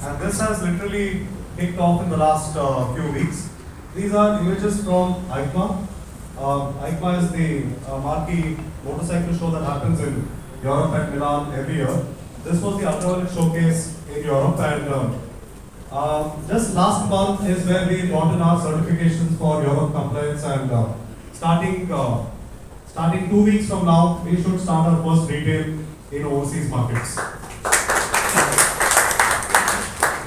and this has literally kicked off in the last few weeks. These are images from EICMA. EICMA is the marquee motorcycle show that happens in Europe and Milan every year. This was the ultraviolet showcase in Europe, and just last month is where we got in our certifications for Europe compliance, and starting 2 weeks from now, we should start our first retail in overseas markets.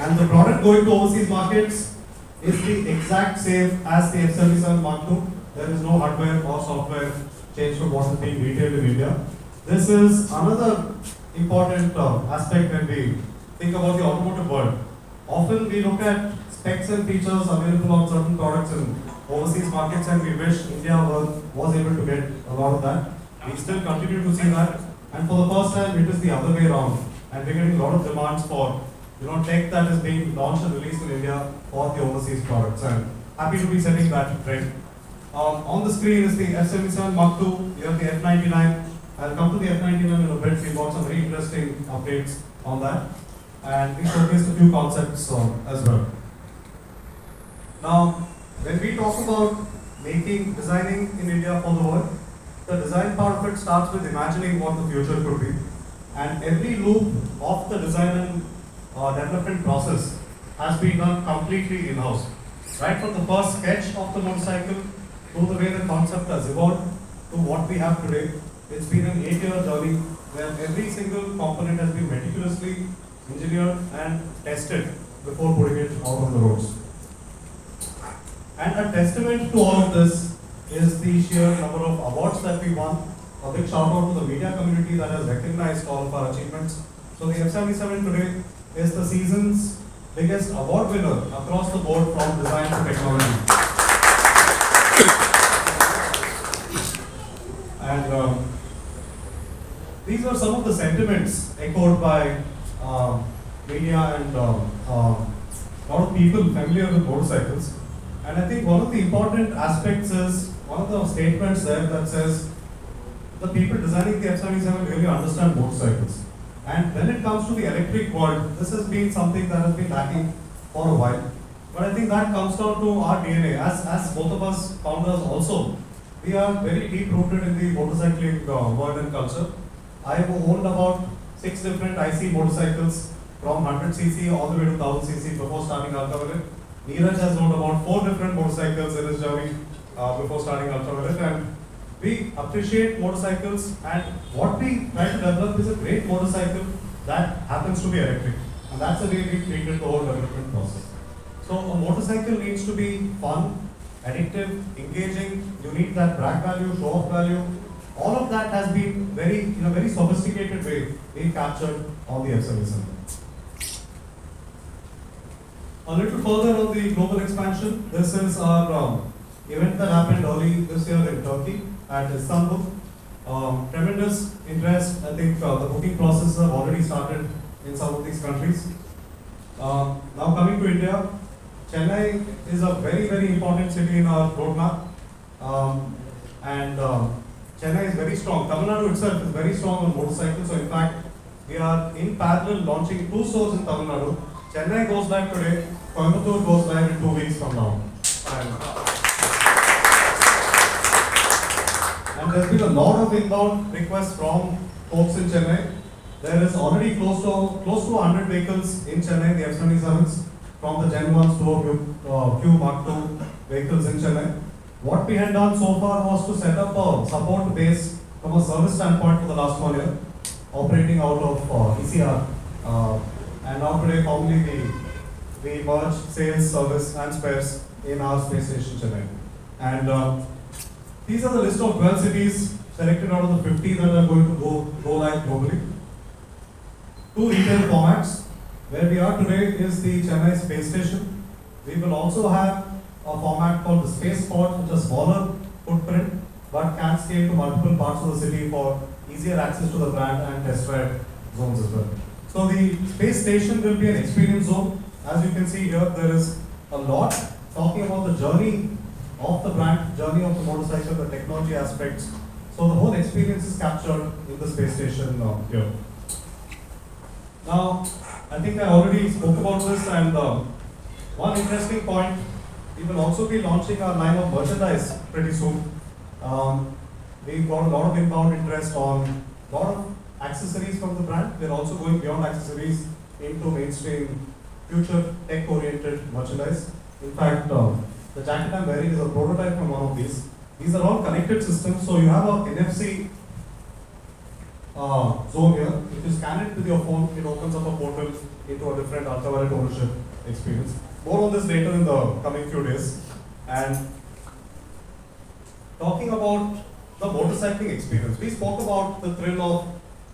And the product going to overseas markets is the exact same as the F77 Mark II. There is no hardware or software change from what is being retailed in India. This is another important aspect when we think about the automotive world. Often we look at specs and features available on certain products in overseas markets, and we wish India was able to get a lot of that. We still continue to see that, and for the first time it is the other way around, and we're getting a lot of demands for tech that is being launched and released in India for the overseas products, and happy to be setting that trend. On the screen is the F77 Mark II, you have the F99. I'll come to the F99 in a bit. We got some very interesting updates on that, and we showcased a few concepts as well. Now, when we talk about designing in India for the world, the design part of it starts with imagining what the future could be, and every loop of the design and development process has been done completely in-house. Right from the first sketch of the motorcycle to the way the concept has evolved to what we have today, it's been an 8-year journey where every single component has been meticulously engineered and tested before putting it out on the roads. And a testament to all of this is the sheer number of awards that we won. A big shout out to the media community that has recognized all of our achievements. So the F77 today is the season's biggest award winner across the board from design to technology. And these are some of the sentiments echoed by media and a lot of people familiar with motorcycles. And I think one of the important aspects is one of the statements there that says the people designing the F77 really understand motorcycles. And when it comes to the electric world, this has been something that has been lacking for a while. But I think that comes down to our DNA. As both of us founders also, we are very deep rooted in the motorcycling world and culture. I have owned about 6 different IC motorcycles from 100cc all the way to 1000cc before starting Ultraviolet. Neeraj has owned about 4 different motorcycles in his journey before starting Ultraviolet, and we appreciate motorcycles, and what we try to develop is a great motorcycle that happens to be electric, and that's the way we treated the whole development process. So a motorcycle needs to be fun, addictive, engaging. You need that brag value, show off value. All of that has been in a very sophisticated way being captured on the F77. A little further on the global expansion, this is our event that happened early this year in Turkey at Istanbul. Tremendous interest. I think the booking process have already started in some of these countries. Now coming to India, Chennai is a very, very important city in our roadmap. And Chennai is very strong. Tamil Nadu itself is very strong on motorcycles. So in fact, we are in parallel launching 2 stores in Tamil Nadu. Chennai goes live today. Coimbatore goes live in 2 weeks from now. And there's been a lot of inbound requests from folks in Chennai. There is already close to 100 vehicles in Chennai, the F77s, from the Gen 1 to a few Mark II vehicles in Chennai. What we had done so far was to set up a support base from a service standpoint for the last 1 year, operating out of ECR. And now today, formally, we merge sales, service and spares in our space station Chennai. And these are the list of 12 cities selected out of the 50 that are going to go live globally. 2 retail formats. Where we are today is the Chennai space station. We will also have a format called the space pod, which is a smaller footprint but can scale to multiple parts of the city for easier access to the brand and test ride zones as well. So the space station will be an experience zone. As you can see here, there is a lot talking about the journey of the brand, journey of the motorcycle, the technology aspects. So the whole experience is captured in the space station here. Now, I think I already spoke about this, and one interesting point, we will also be launching our line of merchandise pretty soon. We've got a lot of inbound interest on a lot of accessories from the brand. We're also going beyond accessories into mainstream, future tech-oriented merchandise. In fact, the jacket I'm wearing is a prototype from one of these. These are all connected systems, so you have a NFC zone here. If you scan it with your phone, it opens up a portal into a different ultraviolet ownership experience. More on this later in the coming few days. And talking about the motorcycling experience, we spoke about the thrill of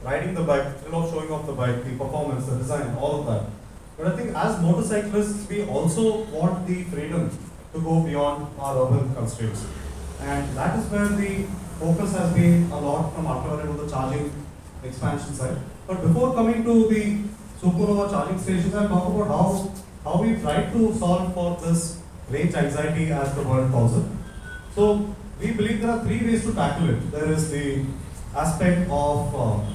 riding the bike, thrill of showing off the bike, the performance, the design, all of that. But I think as motorcyclists, we also want the freedom to go beyond our urban constraints. And that is where the focus has been a lot from ultraviolet on the charging expansion side. But before coming to the supernova charging stations, I'll talk about how we try to solve for this range anxiety as the world calls it. So we believe there are three ways to tackle it. There is the aspect of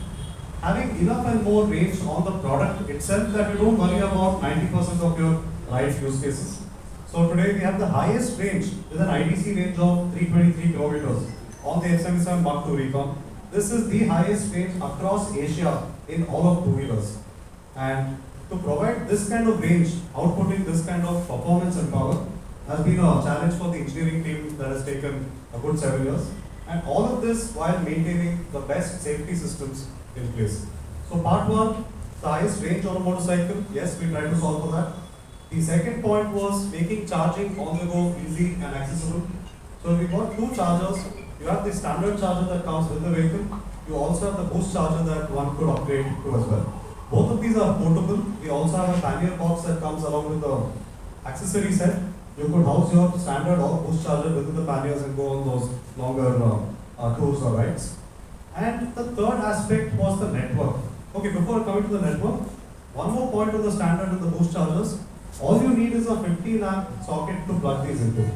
having enough and more range on the product itself that you don't worry about 90% of your ride use cases. So today we have the highest range with an IDC range of 323 kilometers on the F77 Mark II Recon. This is the highest range across Asia in all of two-wheelers. And to provide this kind of range, outputting this kind of performance and power has been a challenge for the engineering team that has taken a good 7 years. And all of this while maintaining the best safety systems in place. So part one, the highest range on a motorcycle, yes, we try to solve for that. The second point was making charging on the go easy and accessible. So we got two chargers. You have the standard charger that comes with the vehicle. You also have the boost charger that one could upgrade to as well. Both of these are portable. We also have a pannier box that comes along with the accessory set. You could house your standard or boost charger within the panniers and go on those longer tours or rides. And the third aspect was the network. Okay, before coming to the network, one more point on the standard and the boost chargers. All you need is a 15 amp socket to plug these into.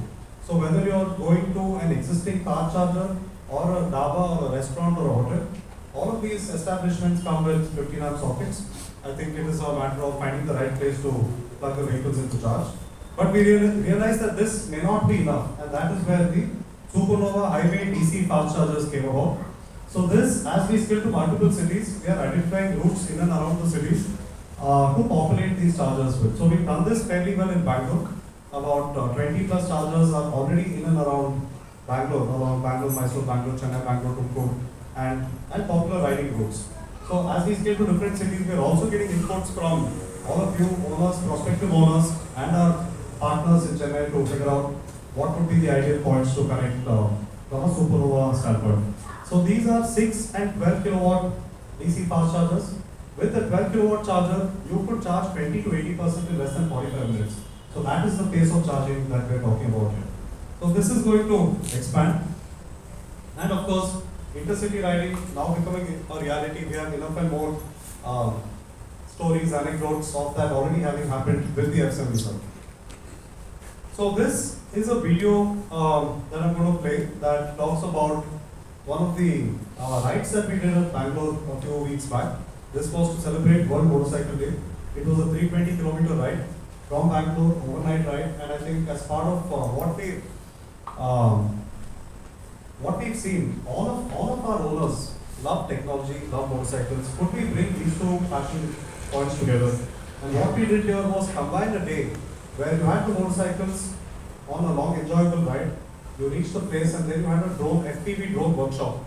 So whether you're going to an existing car charger or a dhaba or a restaurant or a hotel, all of these establishments come with 15 amp sockets. I think it is a matter of finding the right place to plug the vehicles into charge. But we realized that this may not be enough, and that is where the Supernova Highway DC fast chargers came about. So this, as we scale to multiple cities, we are identifying routes in and around the cities to populate these chargers with. So we've done this fairly well in Bangalore. About 20 plus chargers are already in and around Bangalore, along Bangalore, Mysore, Bangalore, Chennai, Bangalore, Tumkur, and popular riding routes. So as we scale to different cities, we are also getting inputs from all of you owners, prospective owners, and our partners in Chennai to figure out what would be the ideal points to connect from a Supernova standpoint. So these are 6 and 12 kilowatt DC fast chargers. With the 12 kilowatt charger, you could charge 20 to 80% in less than 45 minutes. So that is the pace of charging that we're talking about here. So this is going to expand. And of course, intercity riding now becoming a reality. We have enough and more stories, anecdotes of that already having happened with the F77. So this is a video that I'm going to play that talks about one of the rides that we did at Bangalore a few weeks back. This was to celebrate World Motorcycle Day. It was a 320 kilometer ride from Bangalore, overnight ride, and I think as part of what we've seen, all of our owners love technology, love motorcycles. Could we bring these two passion points together? And what we did here was combine a day where you had the motorcycles on a long enjoyable ride, you reached the place and then you had a FPV drone workshop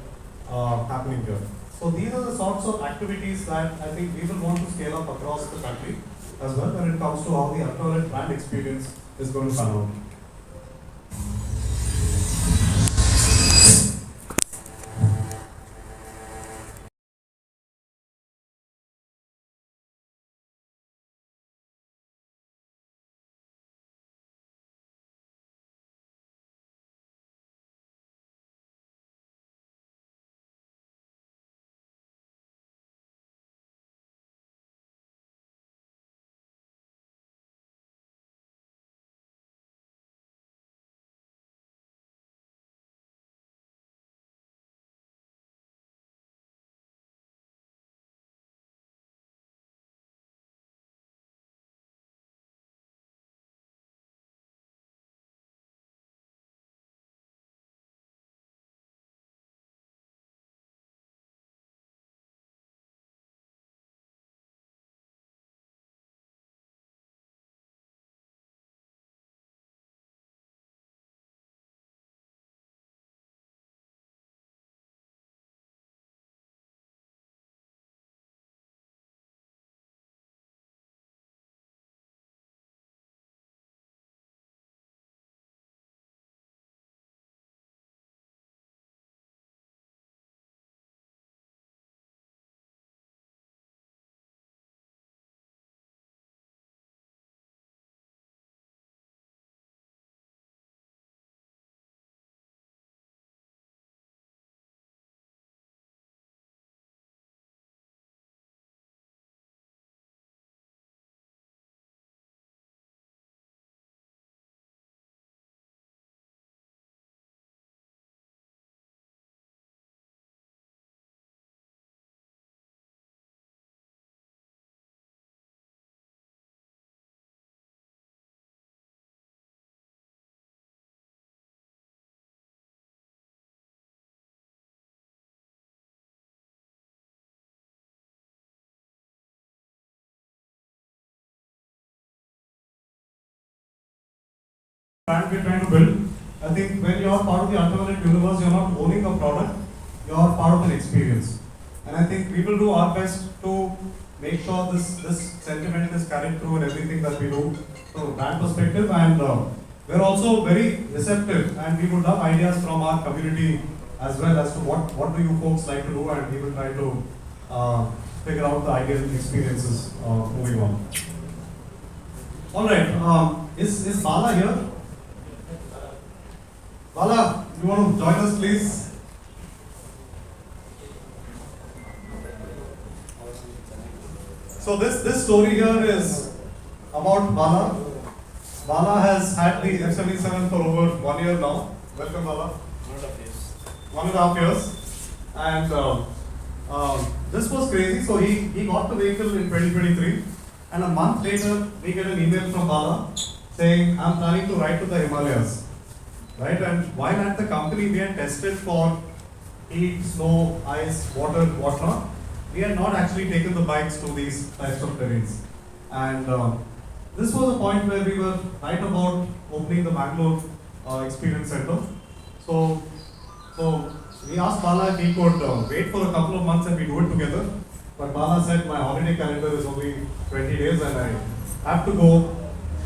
happening here. So these are the sorts of activities that I think we will want to scale up across the country as well when it comes to how the ultraviolet brand experience is going to pan out. brand we're trying to build. I think when you're part of the ultraviolet universe, you're not owning a product, you're part of an experience. And I think we will do our best to make sure this sentiment is carried through in everything that we do from a brand perspective. And we're also very receptive, and we would love ideas from our community as well as to what do you folks like to do, and we will try to figure out the ideas and experiences moving on. All right, is Bala here? Bala, you want to join us, please? So this story here is about Bala. Bala has had the F77 for over 1 year now. Welcome, Bala. 1.5 years. 1.5 years. And this was crazy. So he got the vehicle in 2023. And a month later, we get an email from Bala saying, I'm planning to ride to the Himalayas. Right? And while at the company, we had tested for heat, snow, ice, water, whatnot. We had not actually taken the bikes to these types of terrains. And this was a point where we were right about opening the Bangalore Experience Center. So we asked Bala if he could wait for a couple of months and we do it together. But Bala said, my holiday calendar is only 20 days and I have to go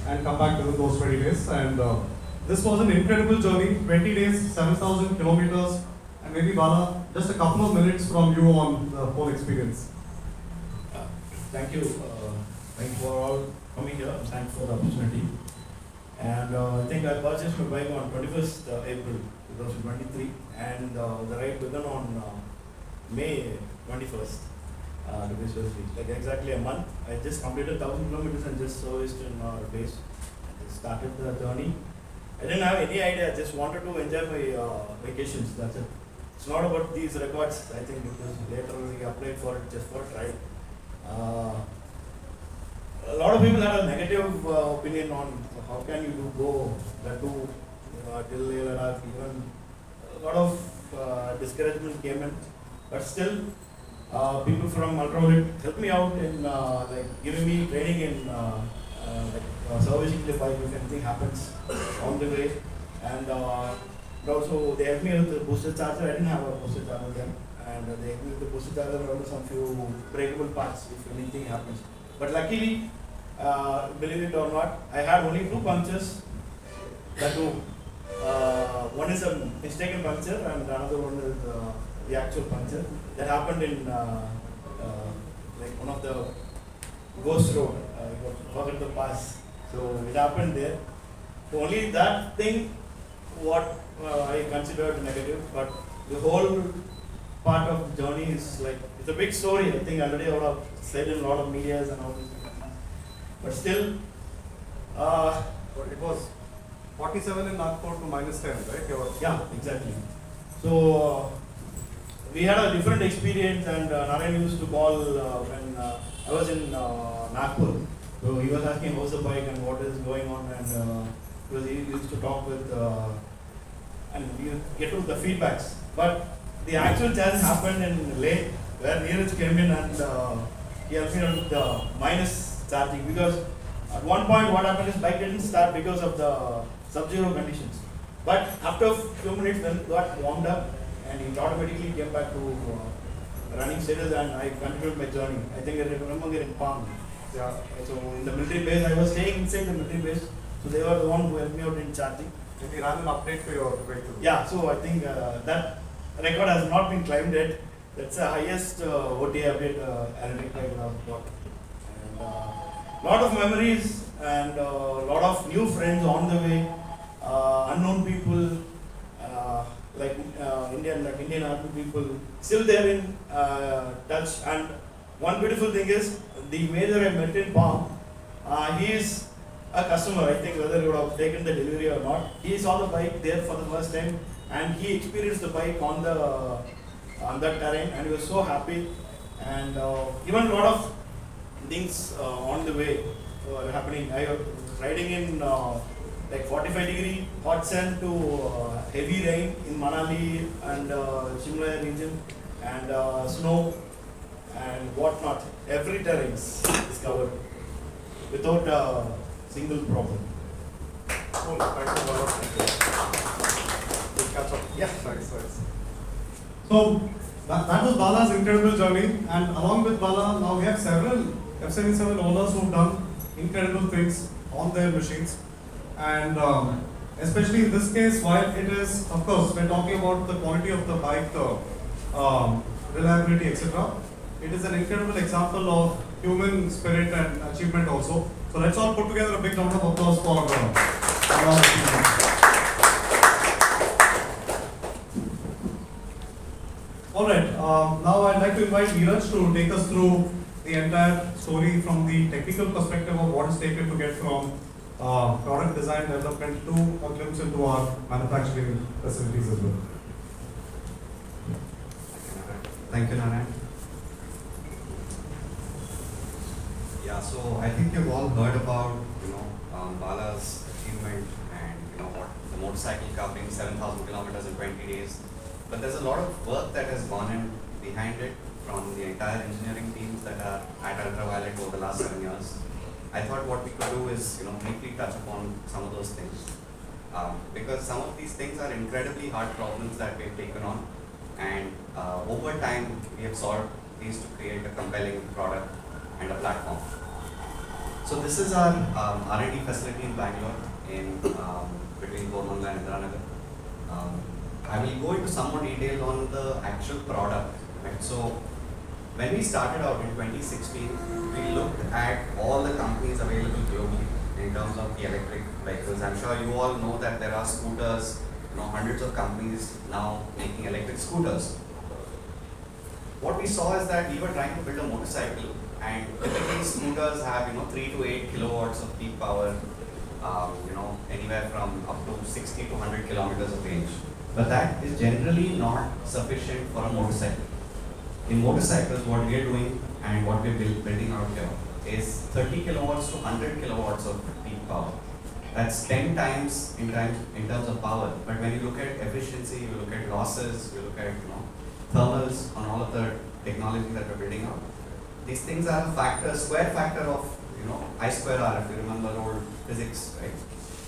and come back within those 20 days. And this was an incredible journey, 20 days, 7,000 kilometers. And maybe Bala, just a couple of minutes from you on the whole experience. Thank you. Thank you for all coming here. Thanks for the opportunity. And I think I purchased my bike on 21st April 2023, and the ride began on May 21st. To be specific, like exactly a month. I just completed 1,000 kilometers and just serviced in our base. I just started the journey. I didn't have any idea. I just wanted to enjoy my vacations. That's it. It's not about these records. I think because later we applied for it just for a try. A lot of people had a negative opinion on how can you go that to till Vayalada. Even a lot of discouragement came in, but still. People from Ultraviolet helped me out in like giving me training in servicing the bike if anything happens on the way, and also they helped me with the booster charger. I didn't have a booster charger then, and they helped me with the booster charger and also some few breakable parts if anything happens. But luckily, believe it or not, I had only 2 punctures. That too, one is a mistaken puncture and another one is the actual puncture. That happened in like one of the ghost road, forgot the pass. So it happened there. So only that thing, what I considered negative, but the whole part of the journey is like, it's a big story. I think already I would have said in a lot of medias and all this. But still, But it was 47 in Nagpur to -10, right? Yeah, exactly. So we had a different experience, and Narayan used to call when I was in Nagpur. So he was asking how's the bike and what is going on, and because he used to talk with and we get to the feedbacks. But the actual challenge happened in Leh, where Neeraj came in and he helped me with the minus charging, because at one point what happened is bike didn't start because of the sub-zero conditions. But after a few minutes when it got warmed up, and it automatically came back to running status, and I continued my journey. I think I remember in Palm. Yeah. So in the military base, I was staying inside the military base, so they were the one who helped me out in charging. Maybe ran an update to your vehicle. Yeah, so I think that record has not been climbed yet. That's the highest OTA update electric bike I've got. And lot of memories and lot of new friends on the way, unknown people. Like Indian Army people, still there in touch. And one beautiful thing is, the major I met in Palm, he is a customer. I think whether he would have taken the delivery or not, he saw the bike there for the first time, and he experienced the bike on that terrain, and he was so happy. And even a lot of things on the way were happening. I was riding in like 45-degree hot sun to heavy rain in Manali and Shimla region, and snow and whatnot. Every terrain is covered without a single problem. Cool. Thank you, Bala. Thank you. Good catch up. Yeah. Thanks. So that was Bala's incredible journey, and along with Bala, now we have several F77 owners who've done incredible things on their machines, and especially in this case, while it is, of course, we're talking about the quality of the bike, the reliability, etc. It is an incredible example of human spirit and achievement also. So let's all put together a big round of applause for Bala's achievement. Alright, now I'd like to invite Neeraj to take us through the entire story from the technical perspective of what is taken to get from product design development to a glimpse into our manufacturing facilities as well. Thank you, Narayan. Yeah, so I think you've all heard about, Bala's achievement and, what the motorcycle covering 7,000 kilometers in 20 days. But there's a lot of work that has gone in behind it from the entire engineering teams that are at Ultraviolet over the last 7 years. I thought what we could do is, briefly touch upon some of those things. Because some of these things are incredibly hard problems that we've taken on. And over time, we have solved these to create a compelling product and a platform. So this is our R&D facility in Bangalore, in between Bormangala and Nagaraman. I will go into some more detail on the actual product. Right? So when we started out in 2016, we looked at all the companies available globally in terms of the electric vehicles. I'm sure you all know that there are scooters, hundreds of companies now making electric scooters. What we saw is that we were trying to build a motorcycle, and typically scooters have 3 to 8 kilowatts of peak power, anywhere from up to 60 to 100 kilometers of range. But that is generally not sufficient for a motorcycle. In motorcycles, what we are doing and what we're building out here is 30 kilowatts to 100 kilowatts of peak power. That's 10 times in terms of power. But when you look at efficiency, you look at losses, you look at thermals on all of the technology that we're building out. These things are a square factor of I square R, if you remember old physics, right?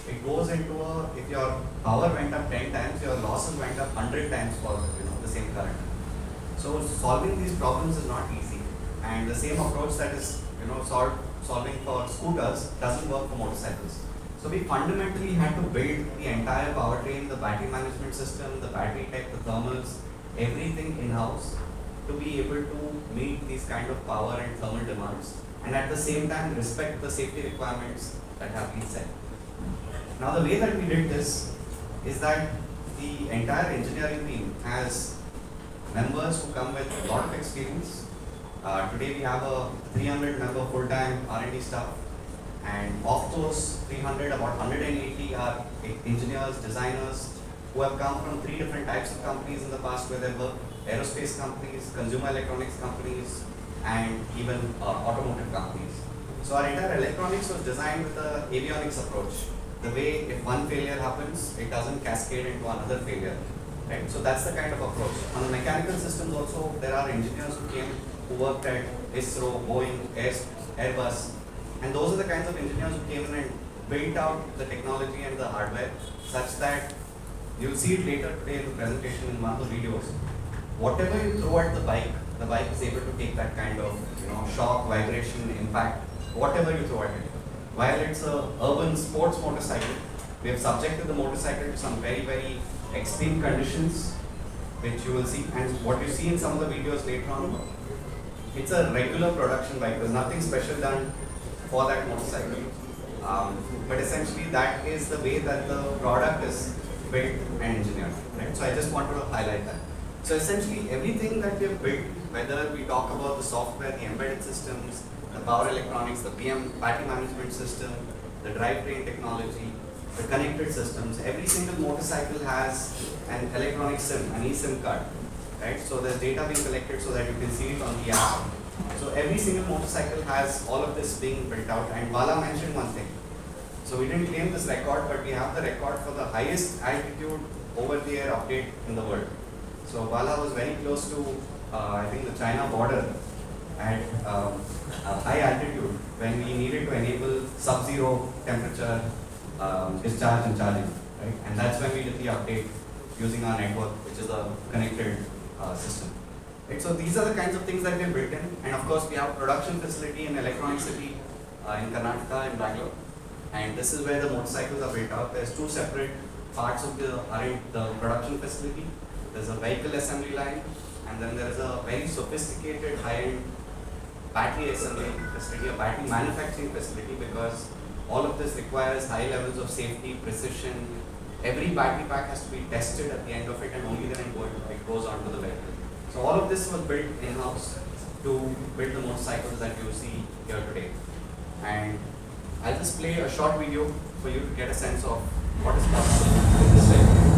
It goes into if your power went up 10 times, your losses went up 100 times for the same current. So solving these problems is not easy, and the same approach that is solving for scooters doesn't work for motorcycles. So we fundamentally had to build the entire powertrain, the battery management system, the battery tech, the thermals, everything in-house to be able to meet these kind of power and thermal demands, and at the same time respect the safety requirements that have been set. Now the way that we did this is that the entire engineering team has members who come with a lot of experience. Today we have a 300 member full-time R&D staff, and of those 300, about 180 are engineers, designers who have come from 3 different types of companies in the past, where they work: aerospace companies, consumer electronics companies, and even automotive companies. So our entire electronics was designed with an avionics approach. The way if one failure happens, it doesn't cascade into another failure. Right? So that's the kind of approach. On the mechanical systems also, there are engineers who worked at ISRO, Boeing, Airbus, and those are the kinds of engineers who came in and built out the technology and the hardware such that you'll see it later today in the presentation in one of the videos. Whatever you throw at the bike is able to take that kind of shock, vibration, impact, whatever you throw at it. While it's an urban sports motorcycle, we have subjected the motorcycle to some very, very extreme conditions, which you will see, and what you see in some of the videos later on. It's a regular production bike. There's nothing special done for that motorcycle. But essentially that is the way that the product is built and engineered. Right? So I just wanted to highlight that. So essentially everything that we have built, whether we talk about the software, the embedded systems, the power electronics, the battery management system, the drivetrain technology, the connected systems, every single motorcycle has an electronic SIM, an eSIM card. Right? So there's data being collected so that you can see it on the app. So every single motorcycle has all of this being built out. And Bala mentioned one thing. So we didn't claim this record, but we have the record for the highest altitude over-the-air update in the world. So Bala was very close to, I think, the China border at a high altitude when we needed to enable sub-zero temperature discharge and charging, right? And that's when we did the update using our network, which is a connected system. Right, so these are the kinds of things that we built in, and of course we have production facility in Electronic City in Karnataka in Bangalore, and this is where the motorcycles are built out. There's two separate parts of the production facility. There's a vehicle assembly line, and then there is a very sophisticated high-end battery assembly facility, a battery manufacturing facility, because all of this requires high levels of safety, precision. Every battery pack has to be tested at the end of it, and only then it goes onto the vehicle. So all of this was built in-house to build the motorcycles that you see here today. And I'll just play a short video for you to get a sense of what is possible with this vehicle.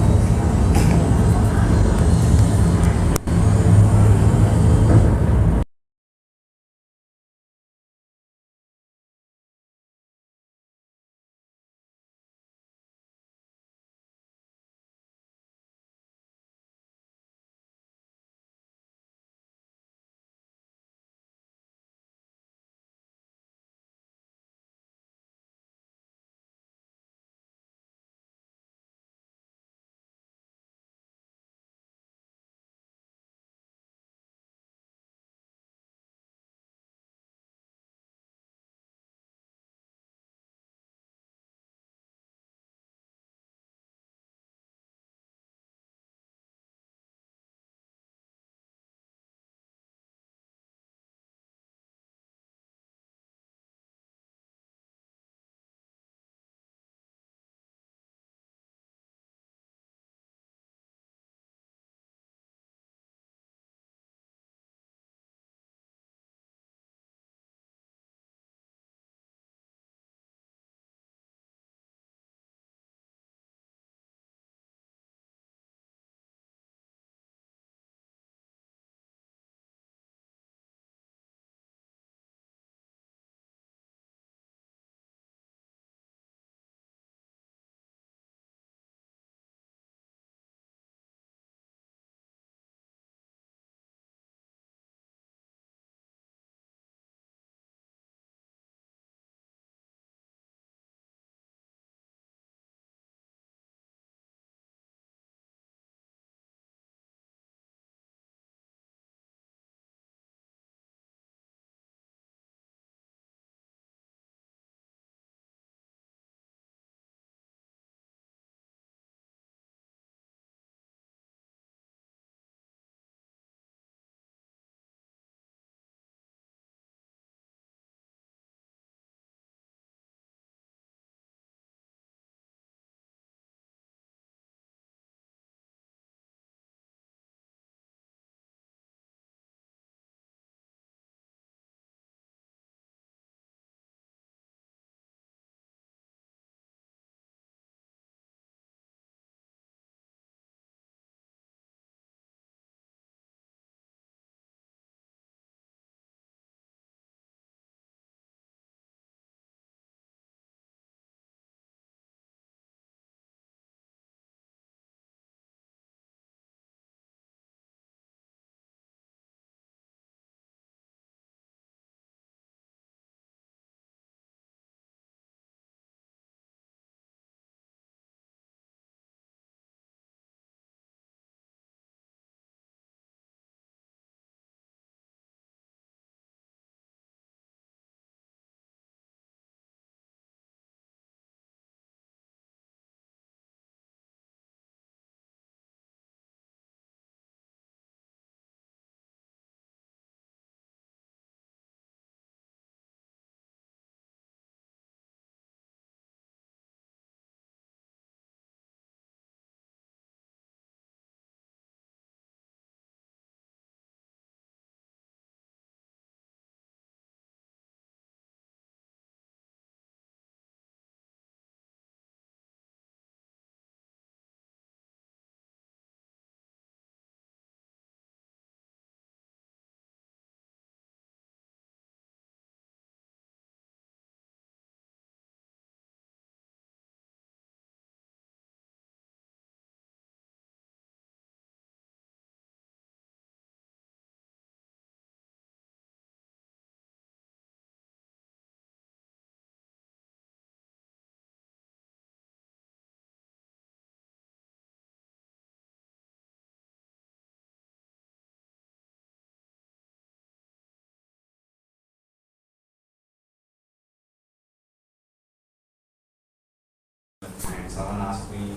And someone asked me,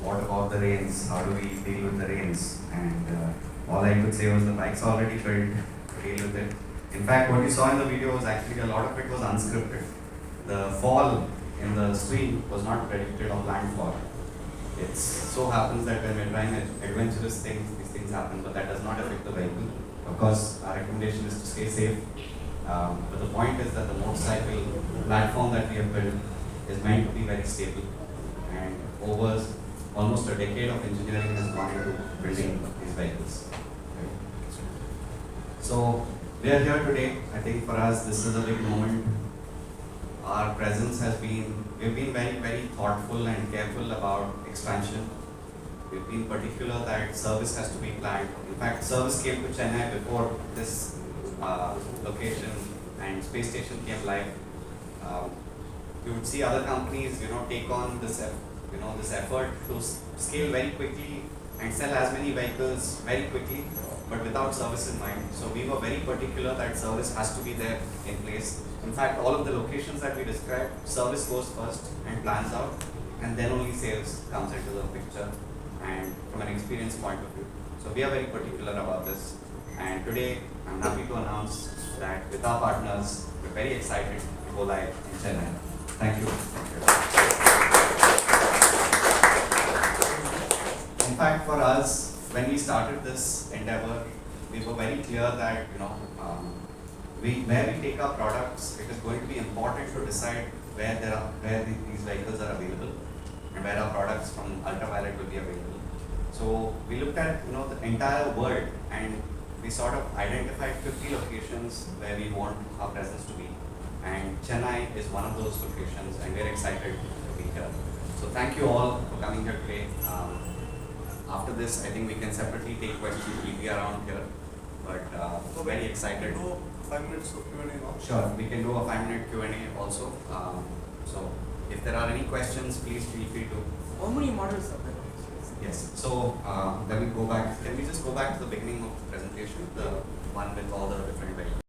what about the rains? How do we deal with the rains? And all I could say was the bike's already built to deal with it. In fact, what you saw in the video was actually a lot of it was unscripted. The fall in the stream was not predicted or planned for. It so happens that when we're trying adventurous things, these things happen, but that does not affect the vehicle. Of course, our recommendation is to stay safe. But the point is that the motorcycle platform that we have built is meant to be very stable, and over almost a decade of engineering has gone into building these vehicles. Right? So we are here today. I think for us this is a big moment. Our presence has been, we've been very, very thoughtful and careful about expansion. We've been particular that service has to be planned. In fact, service came to Chennai before this location and space station came live. You would see other companies, take on this, this effort to scale very quickly and sell as many vehicles very quickly, but without service in mind. So we were very particular that service has to be there in place. In fact, all of the locations that we described, service goes first and plans out, and then only sales comes into the picture, and from an experience point of view. So we are very particular about this. And today, I'm happy to announce that with our partners, we're very excited to go live in Chennai. Thank you. In fact, for us, when we started this endeavor, we were very clear that where we take our products, it is going to be important to decide where these vehicles are available and where our products from Ultraviolet will be available. So we looked at the entire world, and we sort of identified 50 locations where we want our presence to be. And Chennai is one of those locations, and we're excited to be here. So thank you all for coming here today. After this, I think we can separately take questions. We'll be around here, but we're very excited. 5 minutes of Q&A now. Sure, we can do a 5-minute Q&A also. So if there are any questions, please feel free to. How many models are there? Yes. So then we go back. Can we just go back to the beginning of the presentation, the one with all the different vehicles?